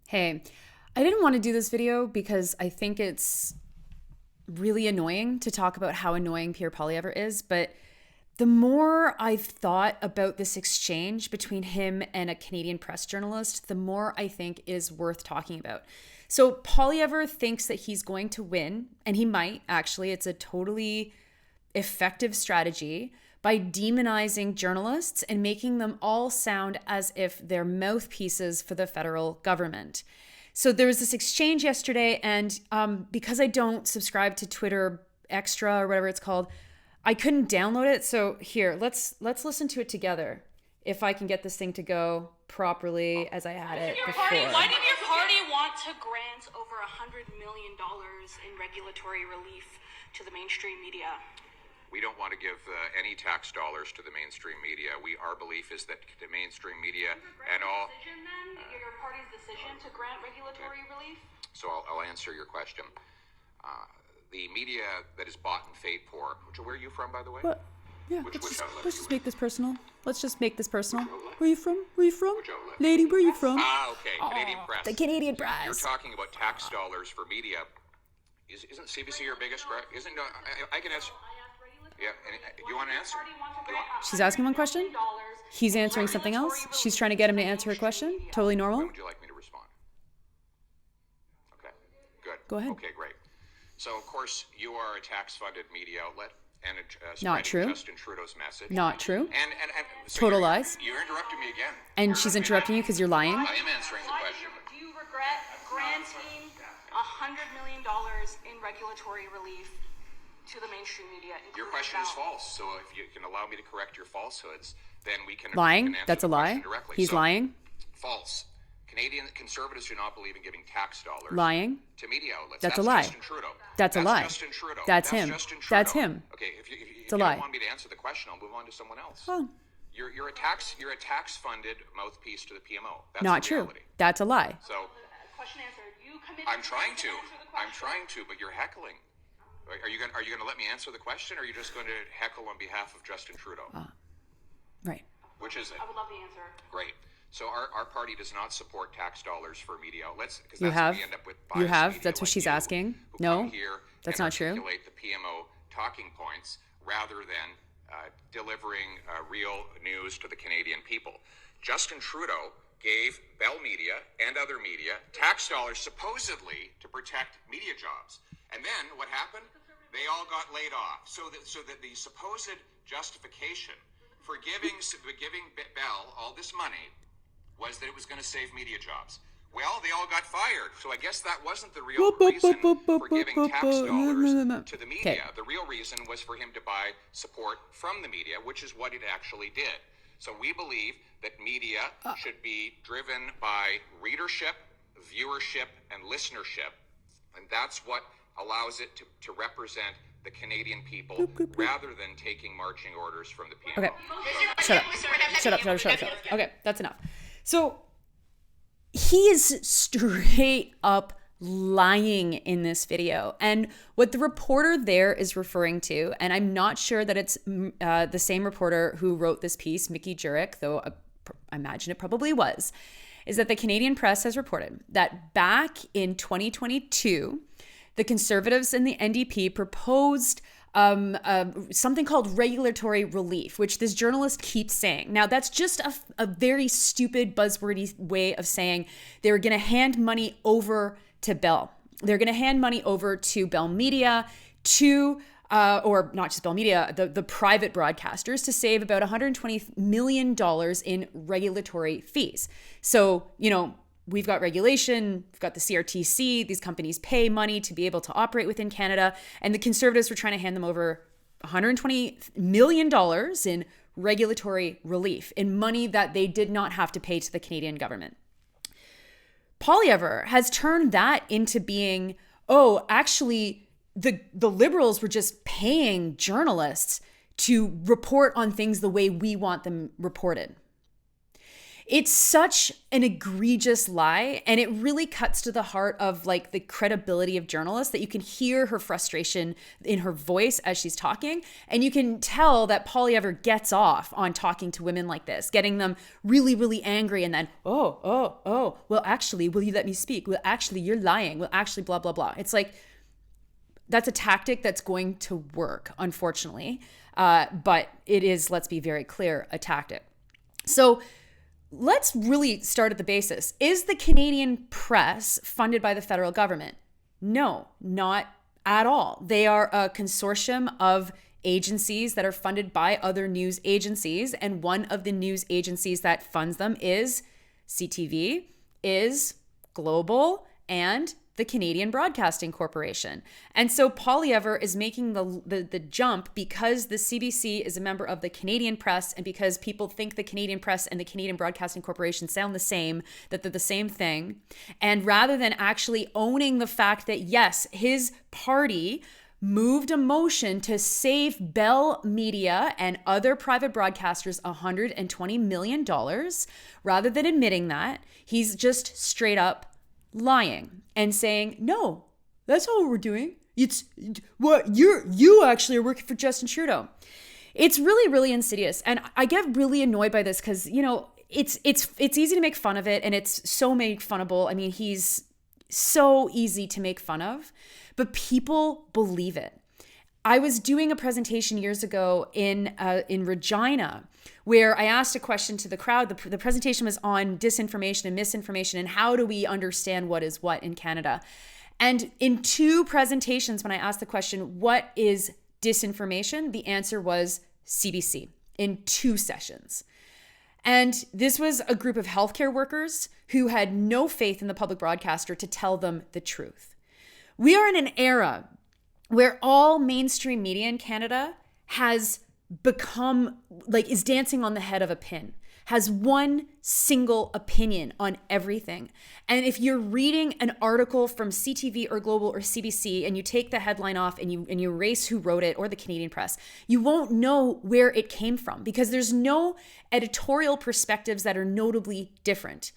Hey, I didn't want to do this video because I think it's really annoying to talk about how annoying Pierre Poilievre is, but the more I've thought about this exchange between him and a Canadian press journalist, the more I think is worth talking about. So Poilievre thinks that he's going to win, and he might actually. It's a totally effective strategy by demonizing journalists and making them all sound as if they're mouthpieces for the federal government. So there was this exchange yesterday, and because I don't subscribe to Twitter Extra or whatever it's called, I couldn't download it. So here, let's listen to it together. If I can get this thing to go properly as I had it before. Why did your party want to grant over $100 million in regulatory relief to the mainstream media? We don't want to give any tax dollars to the mainstream media. Our belief is that the mainstream media and all... Your party's decision to grant regulatory relief? So I'll answer your question. The media that is bought and paid for... Where are you from, by the way? What? Yeah, Which let's just make this personal. Let's just make this personal. Where are you from? Lady, where are you from? Okay. Canadian press. The Canadian press. You're talking about tax dollars for media. Isn't CBC your biggest... I can answer... Yeah, you want to answer? She's asking one question. He's answering something else. She's trying to get him to answer her question. Totally normal. When would you like me to respond? Okay, good. Go ahead. Okay, great. So, of course, you are a tax-funded media outlet and Not true. Justin Trudeau's message. Not true. And so Total lies. You're interrupting me again. And she's interrupting you because you're lying. I am answering the question. Do you regret granting $100 million in regulatory relief to the mainstream media? Your question is false. So if you can allow me to correct your falsehoods, then we can Lying? answer That's a the lie? question directly. He's lying? False. Canadian conservatives do not believe in giving tax dollars Lying? to media outlets. That's a lie. Justin Trudeau. That's a lie. Justin Trudeau. That's him. Justin Trudeau. That's him. Okay, if you It's a lie. don't want me to answer the question, I'll move on to someone else. Oh. You're a tax-funded mouthpiece to the PMO. That's Not the true. reality. That's a lie. So Question answered. You committed I'm trying to. answer the question. I'm trying to, but you're heckling. Are you going to let me answer the question, or are you just going to heckle on behalf of Justin Trudeau? Right. Which is it? I would love the answer. Great. So our party does not support tax dollars for media outlets because You that's have? how we end up with You biased have? media That's what like she's you, asking? who No? come here That's and not true? articulate the PMO talking points rather than delivering real news to the Canadian people. Justin Trudeau gave Bell Media and other media tax dollars supposedly to protect media jobs. And then what happened? They all got laid off. So that the supposed justification for giving Bell all this money was that it was going to save media jobs. Well, they all got fired. So I guess that wasn't the real reason for giving tax dollars to the media. Okay. The real reason was for him to buy support from the media, which is what it actually did. So we believe that media should be driven by readership, viewership, and listenership. And that's what allows it to represent the Canadian people rather than taking marching orders from the PMO. Okay. Shut up. Okay, that's enough. So he is straight up lying in this video. And what the reporter there is referring to, and I'm not sure that it's the same reporter who wrote this piece, Mickey Jurek, though I imagine it probably was, is that the Canadian press has reported that back in 2022, the Conservatives and the NDP proposed something called regulatory relief, which this journalist keeps saying. Now, that's just a very stupid, buzzwordy way of saying they were going to hand money over to Bell. They're going to hand money over to Bell Media, or not just Bell Media, the private broadcasters, to save about $120 million in regulatory fees. So, we've got regulation, we've got the CRTC, these companies pay money to be able to operate within Canada, and the Conservatives were trying to hand them over $120 million in regulatory relief, in money that they did not have to pay to the Canadian government. Poilievre has turned that into being, actually, the Liberals were just paying journalists to report on things the way we want them reported. It's such an egregious lie, and it really cuts to the heart of like the credibility of journalists, that you can hear her frustration in her voice as she's talking, and you can tell that Poilievre gets off on talking to women like this, getting them really, really angry, and then, well, actually, will you let me speak? Well, actually, you're lying. Well, actually, blah, blah, blah. It's like, that's a tactic that's going to work, unfortunately, but it is, let's be very clear, a tactic. So let's really start at the basis. Is the Canadian press funded by the federal government? No, not at all. They are a consortium of agencies that are funded by other news agencies. And one of the news agencies that funds them is CTV, is Global, and the Canadian Broadcasting Corporation. And so Poilievre is making the jump because the CBC is a member of the Canadian press, and because people think the Canadian press and the Canadian Broadcasting Corporation sound the same, that they're the same thing. And rather than actually owning the fact that, yes, his party moved a motion to save Bell Media and other private broadcasters $120 million, rather than admitting that, he's just straight up lying and saying, no, that's not what we're doing. It's what you actually are working for Justin Trudeau. It's really, really insidious. And I get really annoyed by this because, you know, it's easy to make fun of it, and it's so made funnable. I mean, he's so easy to make fun of, but people believe it. I was doing a presentation years ago in Regina, where I asked a question to the crowd. The presentation was on disinformation and misinformation and how do we understand what is what in Canada. And in 2 presentations, when I asked the question, what is disinformation? The answer was CBC in 2 sessions. And this was a group of healthcare workers who had no faith in the public broadcaster to tell them the truth. We are in an era where all mainstream media in Canada has become, like, is dancing on the head of a pin, has one single opinion on everything. And if you're reading an article from CTV or Global or CBC and you take the headline off and you erase who wrote it, or the Canadian press, you won't know where it came from because there's no editorial perspectives that are notably different.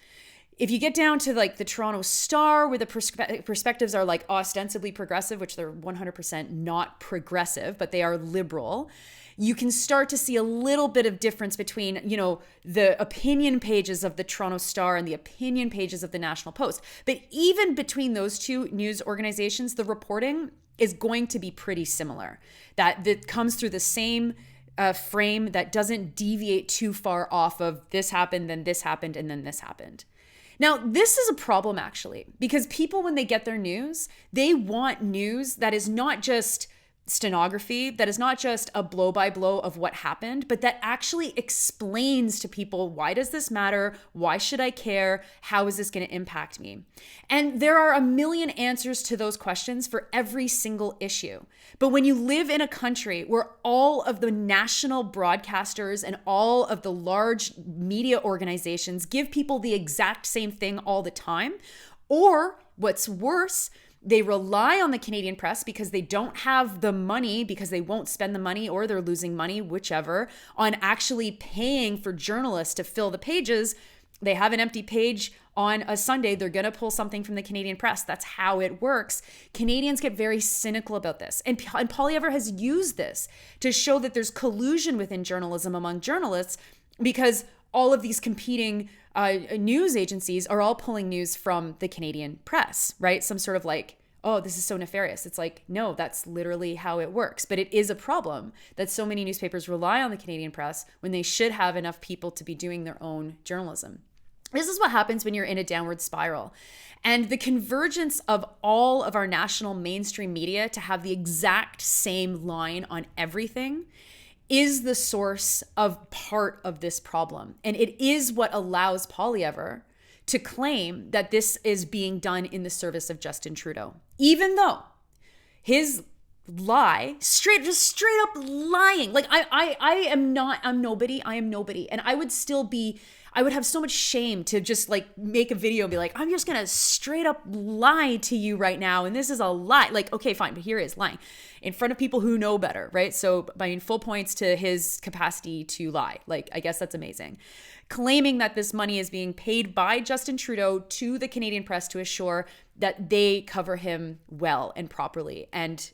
If you get down to like the Toronto Star, where the perspectives are like ostensibly progressive, which they're 100% not progressive, but they are liberal, you can start to see a little bit of difference between, you know, the opinion pages of the Toronto Star and the opinion pages of the National Post. But even between those 2 news organizations, the reporting is going to be pretty similar. That comes through the same frame that doesn't deviate too far off of this happened, then this happened, and then this happened. Now, this is a problem, actually, because people, when they get their news, they want news that is not just stenography, that is not just a blow-by-blow of what happened, but that actually explains to people, why does this matter? Why should I care? How is this going to impact me? And there are a million answers to those questions for every single issue. But when you live in a country where all of the national broadcasters and all of the large media organizations give people the exact same thing all the time, or what's worse, they rely on the Canadian press because they don't have the money, because they won't spend the money, or they're losing money, whichever, on actually paying for journalists to fill the pages. They have an empty page on a Sunday, they're going to pull something from the Canadian press. That's how it works. Canadians get very cynical about this. And Poilievre has used this to show that there's collusion within journalism among journalists, because all of these competing news agencies are all pulling news from the Canadian press, right? Some sort of like, oh, this is so nefarious. It's like, no, that's literally how it works. But it is a problem that so many newspapers rely on the Canadian press when they should have enough people to be doing their own journalism. This is what happens when you're in a downward spiral. And the convergence of all of our national mainstream media to have the exact same line on everything is the source of part of this problem. And it is what allows Poilievre to claim that this is being done in the service of Justin Trudeau. Even though his lie, straight up lying. Like I'm nobody. I am nobody. And I would have so much shame to just like make a video and be like, I'm just gonna straight up lie to you right now, and this is a lie. Like, okay, fine, but here he is lying in front of people who know better, right? So, I mean, full points to his capacity to lie. Like, I guess that's amazing. claiming that this money is being paid by Justin Trudeau to the Canadian press to assure that they cover him well and properly and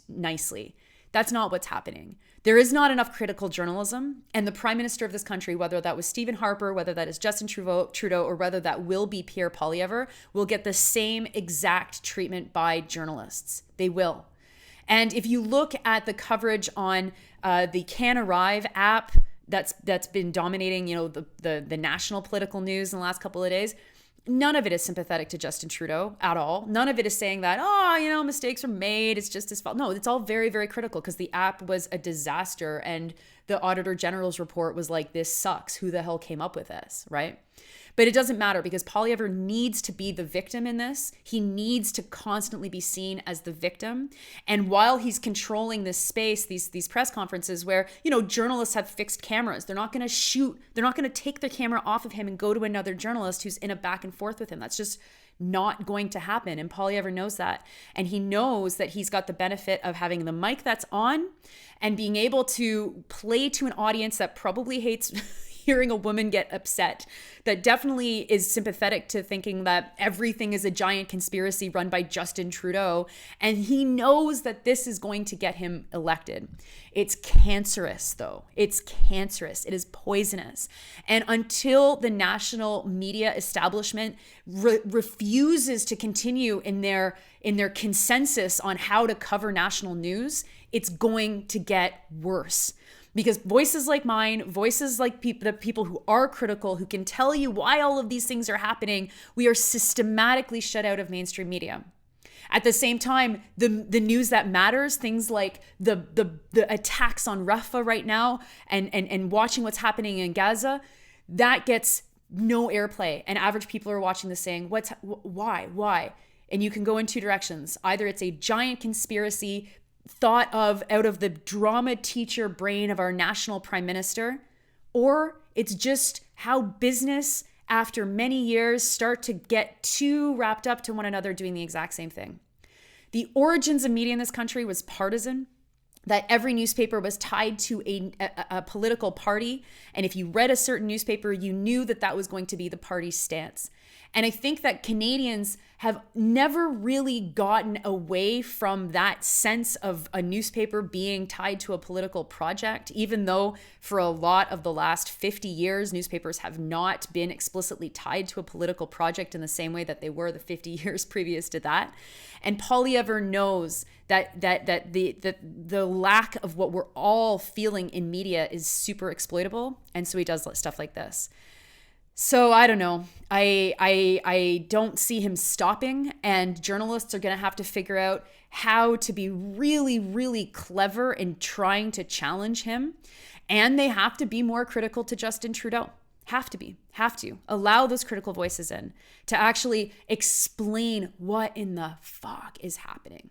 nicely. That's not what's happening. There is not enough critical journalism, and the Prime Minister of this country, whether that was Stephen Harper, whether that is Justin Trudeau, or whether that will be Pierre Poilievre, will get the same exact treatment by journalists. They will. And if you look at the coverage on the Can Arrive app that's been dominating, the national political news in the last couple of days, none of it is sympathetic to Justin Trudeau at all. None of it is saying that, mistakes were made, it's just his fault. No, it's all very, very critical because the app was a disaster and the Auditor General's report was like, this sucks. Who the hell came up with this, right? But it doesn't matter because Poilievre needs to be the victim in this. He needs to constantly be seen as the victim. And while he's controlling this space, these press conferences where, journalists have fixed cameras, they're not going to shoot, they're not going to take the camera off of him and go to another journalist who's in a back and forth with him. That's just not going to happen. And Poilievre knows that. And he knows that he's got the benefit of having the mic that's on and being able to play to an audience that probably hates hearing a woman get upset, that definitely is sympathetic to thinking that everything is a giant conspiracy run by Justin Trudeau. And he knows that this is going to get him elected. It's cancerous, though. It's cancerous. It is poisonous. And until the national media establishment refuses to continue in their consensus on how to cover national news, it's going to get worse. Because voices like mine, voices like the people who are critical, who can tell you why all of these things are happening, we are systematically shut out of mainstream media. At the same time, the news that matters, things like the attacks on Rafah right now and watching what's happening in Gaza, that gets no airplay. And average people are watching this saying, why? And you can go in two directions. Either it's a giant conspiracy thought of out of the drama teacher brain of our national prime minister, or it's just how business after many years start to get too wrapped up to one another doing the exact same thing. The origins of media in this country was partisan, that every newspaper was tied to a political party. And if you read a certain newspaper, you knew that that was going to be the party's stance. And I think that Canadians have never really gotten away from that sense of a newspaper being tied to a political project, even though for a lot of the last 50 years, newspapers have not been explicitly tied to a political project in the same way that they were the 50 years previous to that. And Poilievre knows that the lack of what we're all feeling in media is super exploitable. And so he does stuff like this. So I don't know. I don't see him stopping, and journalists are going to have to figure out how to be really, really clever in trying to challenge him. And they have to be more critical to Justin Trudeau. Have to allow those critical voices in to actually explain what in the fuck is happening.